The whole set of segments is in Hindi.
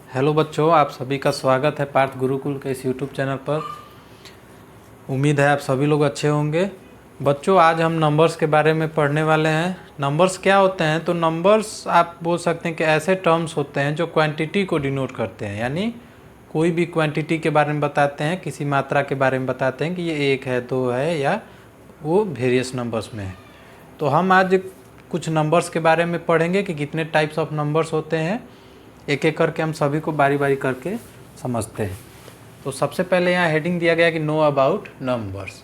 हेलो बच्चों, आप सभी का स्वागत है पार्थ गुरुकुल के इस यूट्यूब चैनल पर। उम्मीद है आप सभी लोग अच्छे होंगे। बच्चों, आज हम नंबर्स के बारे में पढ़ने वाले हैं। नंबर्स क्या होते हैं? तो नंबर्स आप बोल सकते हैं कि ऐसे टर्म्स होते हैं जो क्वांटिटी को डिनोट करते हैं, यानी कोई भी क्वांटिटी के बारे में बताते हैं, किसी मात्रा के बारे में बताते हैं कि ये 1 है, 2 है, या वो वेरियस नंबर्स में है। तो हम आज कुछ नंबर्स के बारे में पढ़ेंगे कि कितने टाइप्स ऑफ नंबर्स होते हैं। एक एक करके हम सभी को बारी बारी करके समझते हैं। तो सबसे पहले यहाँ हेडिंग दिया गया कि know about numbers.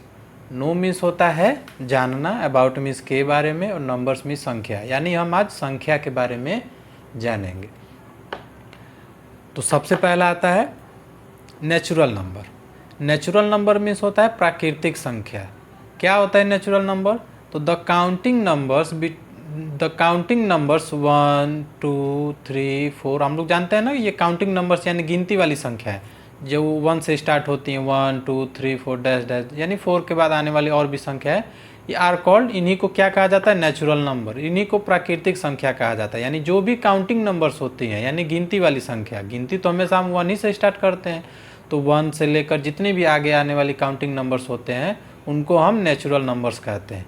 Know means होता है जानना, अबाउट मीन्स के बारे में, और नंबर्स मीन्स संख्या, यानी हम आज संख्या के बारे में जानेंगे। तो सबसे पहला आता है natural number. Natural number means होता है प्राकृतिक संख्या। क्या होता है नेचुरल नंबर? तो द काउंटिंग नंबर्स 1, 2, 3, 4, हम लोग जानते हैं ना, ये काउंटिंग नंबर्स यानी गिनती वाली संख्या है जो 1 से स्टार्ट होती हैं, 1, 2, 3, 4 डैश डैश, यानी 4 के बाद आने वाली और भी संख्या है, ये आर कॉल्ड, इन्हीं को क्या कहा जाता है? Natural number. इन्हीं को प्राकृतिक संख्या कहा जाता है। यानी जो भी काउंटिंग नंबर्स होती हैं, यानी गिनती वाली संख्या, गिनती तो हमेशा हम 1 ही से स्टार्ट करते हैं, तो 1 से लेकर जितने भी आगे आने वाली काउंटिंग नंबर्स होते हैं उनको हम नेचुरल नंबर्स कहते हैं।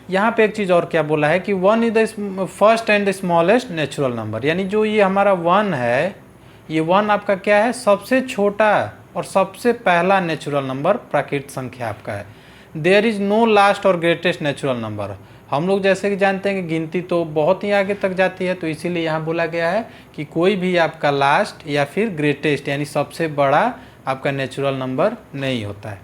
यहाँ पे एक चीज़ और क्या बोला है कि 1 is the first and the smallest natural number, यानी जो ये हमारा 1 है, ये 1 आपका क्या है? सबसे छोटा और सबसे पहला नेचुरल नंबर प्राकृतिक संख्या आपका है। देयर इज नो लास्ट और ग्रेटेस्ट नेचुरल नंबर। हम लोग जैसे कि जानते हैं कि गिनती तो बहुत ही आगे तक जाती है, तो इसीलिए यहाँ बोला गया है कि कोई भी आपका लास्ट या फिर ग्रेटेस्ट यानी सबसे बड़ा आपका नेचुरल नंबर नहीं होता है।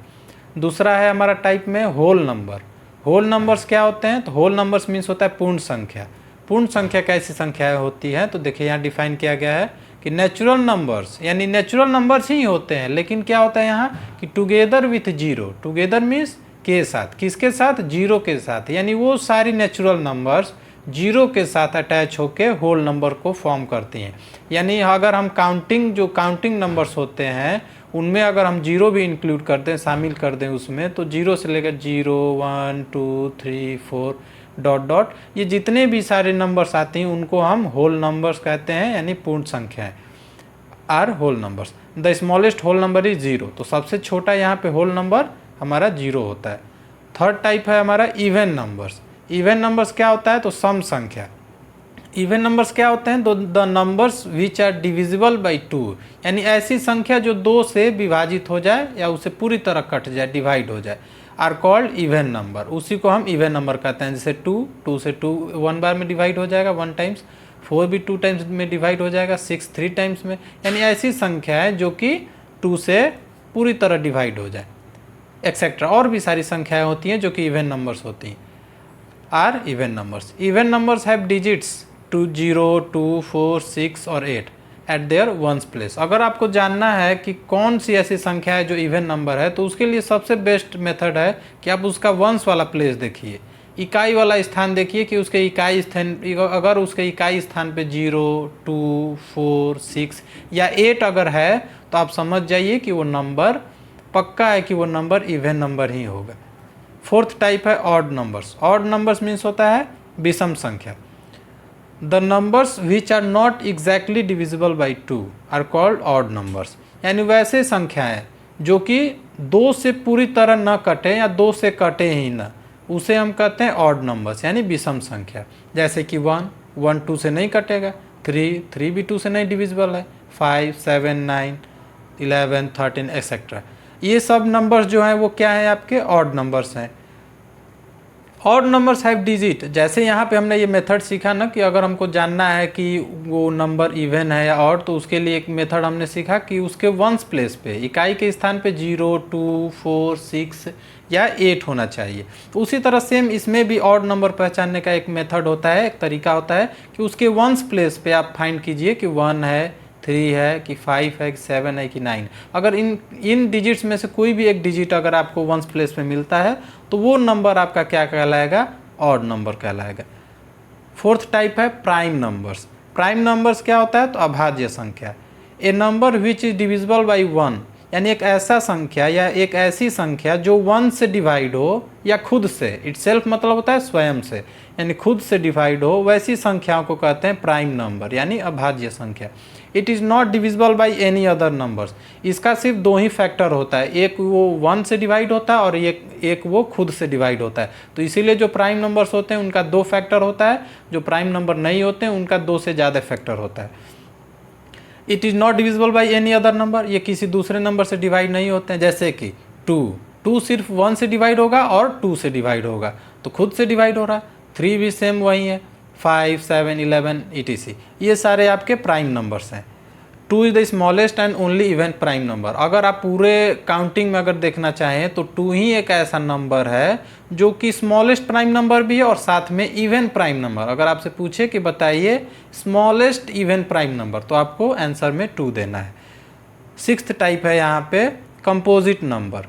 दूसरा है हमारा टाइप में होल नंबर। होल नंबर्स क्या होते हैं? तो होल नंबर्स मीन्स होता है पूर्ण संख्या। पूर्ण संख्या कैसी संख्या होती है? तो देखिए यहाँ डिफाइन किया गया है कि नेचुरल नंबर्स, यानी नेचुरल नंबर्स ही होते हैं, लेकिन क्या होता है यहाँ कि together with zero. Together means के साथ, किसके साथ? जीरो के साथ, यानी वो सारी नेचुरल नंबर्स जीरो के साथ अटैच होके होल नंबर को फॉर्म करती हैं। यानी अगर हम काउंटिंग नंबर्स होते हैं उनमें अगर हम जीरो भी इंक्लूड कर दें, शामिल कर दें उसमें, तो जीरो से लेकर 0, 1, 2, 3, 4 डॉट डॉट, ये जितने भी सारे नंबर्स आते हैं उनको हम होल नंबर्स कहते हैं, यानी पूर्ण संख्याएं are whole numbers. The smallest whole number is 0, तो सबसे छोटा यहाँ पे होल नंबर हमारा 0 होता है। थर्ड टाइप है हमारा इवन नंबर्स। इवन नंबर्स क्या होता है? तो सम संख्या। इवन नंबर्स क्या होते हैं? तो the numbers which are divisible by 2, यानी ऐसी संख्या जो 2 से विभाजित हो जाए या उसे पूरी तरह कट जाए, डिवाइड हो जाए, आर कॉल्ड इवन नंबर। उसी को हम इवन नंबर कहते हैं। जैसे 2 से 2 1 बार में डिवाइड हो जाएगा 1 टाइम्स, 4 भी 2 टाइम्स में डिवाइड हो जाएगा, 6 3 टाइम्स में, यानी ऐसी संख्या है जो कि 2 से पूरी तरह डिवाइड हो जाए, एक्सेट्रा। और भी सारी संख्याएं होती हैं जो कि इवन नंबर्स होती हैं, are even numbers. Even numbers have digits 2, 0, 2, 4, 6 और 8 एट देयर वंस प्लेस। अगर आपको जानना है कि कौन सी ऐसी संख्या है जो इवन नंबर है, तो उसके लिए सबसे बेस्ट मेथड है कि आप उसका वंस वाला प्लेस देखिए, इकाई वाला स्थान देखिए कि उसके इकाई स्थान, अगर उसके इकाई स्थान पे 0, 2, 4, 6 या 8 अगर है, तो आप समझ जाइए कि वो नंबर पक्का है कि वो नंबर इवन नंबर ही होगा। फोर्थ टाइप है odd numbers. Odd numbers means होता है विषम संख्या। The numbers which are not exactly divisible by 2 are called odd numbers, यानी वैसे संख्याएं जो कि 2 से पूरी तरह न कटे या 2 से कटे ही ना, उसे हम कहते हैं ऑड नंबर्स, यानी विषम संख्या। जैसे कि 1 2 से नहीं कटेगा, 3 भी 2 से नहीं डिविजिबल है, 5 7 9 11 13 एक्सेट्रा। ये सब नंबर्स जो हैं वो क्या है? आपके ऑड नंबर्स हैं। Odd numbers have digit. जैसे यहाँ पे हमने ये मेथड सीखा ना कि अगर हमको जानना है कि वो नंबर इवन है या ऑड, तो उसके लिए एक मेथड हमने सीखा कि उसके वंस प्लेस पे, इकाई के स्थान पे 0, 2, 4, 6 या 8 होना चाहिए। तो उसी तरह सेम इसमें भी ऑड नंबर पहचानने का एक मेथड होता है, एक तरीका होता है कि उसके वंस प्लेस पे आप फाइंड कीजिए कि 1 है, 3 है कि 5 है कि 7 है कि 9। अगर इन डिजिट्स में से कोई भी एक डिजिट अगर आपको वंस प्लेस में मिलता है, तो वो नंबर आपका क्या कहलाएगा? ऑड नंबर कहलाएगा। फोर्थ टाइप है प्राइम नंबर्स। प्राइम नंबर्स क्या होता है? तो अभाज्य संख्या। A number which is divisible by 1, यानी एक ऐसा संख्या या एक ऐसी संख्या जो 1 से डिवाइड हो या खुद से, इटसेल्फ मतलब होता है स्वयं से, यानी खुद से डिवाइड हो, वैसी संख्याओं को कहते हैं प्राइम नंबर, यानी अभाज्य संख्या। It is not divisible by any other numbers. इसका सिर्फ दो ही फैक्टर होता है, एक वो 1 से डिवाइड होता है और एक वो खुद से डिवाइड होता है। तो इसीलिए जो प्राइम नंबर्स होते हैं उनका 2 फैक्टर होता है, जो प्राइम नंबर नहीं होते हैं उनका 2 से ज़्यादा फैक्टर होता है। It is not divisible by any other number, ये किसी दूसरे नंबर से डिवाइड नहीं होते हैं। जैसे कि 2 सिर्फ 1 से डिवाइड होगा और 2 से डिवाइड होगा, तो खुद से डिवाइड हो रहा है। 3 भी सेम वही है, 5, 7, 11 etc, ये सारे आपके प्राइम नंबर्स हैं। 2 is the smallest and only even prime number. अगर आप पूरे काउंटिंग में अगर देखना चाहें तो 2 ही एक ऐसा नंबर है जो कि स्मॉलेस्ट प्राइम नंबर भी है और साथ में इवन प्राइम नंबर। अगर आपसे पूछे कि बताइए स्मॉलेस्ट इवन प्राइम नंबर, तो आपको आंसर में 2 देना है। 6th टाइप है यहाँ पे कंपोजिट नंबर।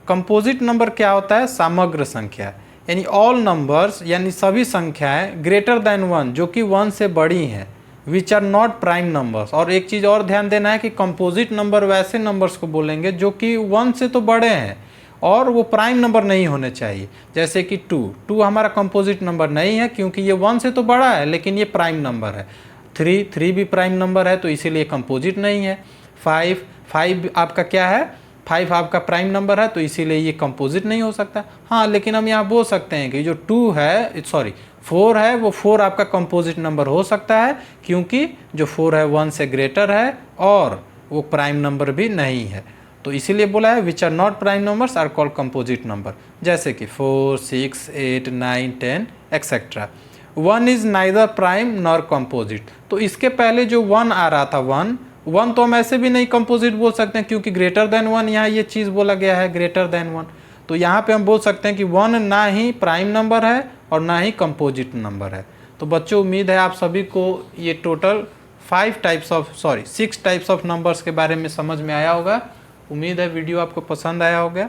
कंपोजिट नंबर क्या होता है? समग्र संख्या, यानी ऑल नंबर्स, यानी सभी संख्याएं ग्रेटर देन 1 जो कि 1 से बड़ी हैं, which are not prime numbers. और एक चीज़ और ध्यान देना है कि कंपोजिट नंबर वैसे नंबर्स को बोलेंगे जो कि 1 से तो बड़े हैं और वो प्राइम नंबर नहीं होने चाहिए। जैसे कि 2 हमारा कंपोजिट नंबर नहीं है क्योंकि ये 1 से तो बड़ा है लेकिन ये प्राइम नंबर है। 3 भी प्राइम नंबर है तो इसीलिए कंपोजिट नहीं है। 5 आपका क्या है? 5 आपका प्राइम नंबर है तो इसीलिए ये कंपोजिट नहीं हो सकता। हाँ, लेकिन हम यहाँ बोल सकते हैं कि जो 4 है वो 4 आपका कंपोजिट नंबर हो सकता है क्योंकि जो 4 है 1 से ग्रेटर है और वो प्राइम नंबर भी नहीं है, तो इसीलिए बोला है which are not prime numbers are called composite number. जैसे कि 4, 6, 8, 9, 10 etcetera. 1 is neither prime nor composite. तो इसके पहले जो 1 आ रहा था, 1 तो हम ऐसे भी नहीं कंपोजिट बोल सकते हैं क्योंकि ग्रेटर देन 1 यहाँ ये चीज़ बोला गया है, ग्रेटर देन 1। तो यहाँ पे हम बोल सकते हैं कि 1 ना ही प्राइम नंबर है और ना ही कंपोजिट नंबर है। तो बच्चों, उम्मीद है आप सभी को ये टोटल 6 टाइप्स ऑफ नंबर्स के बारे में समझ में आया होगा। उम्मीद है वीडियो आपको पसंद आया होगा।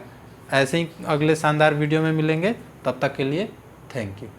ऐसे ही अगले शानदार वीडियो में मिलेंगे, तब तक के लिए थैंक यू।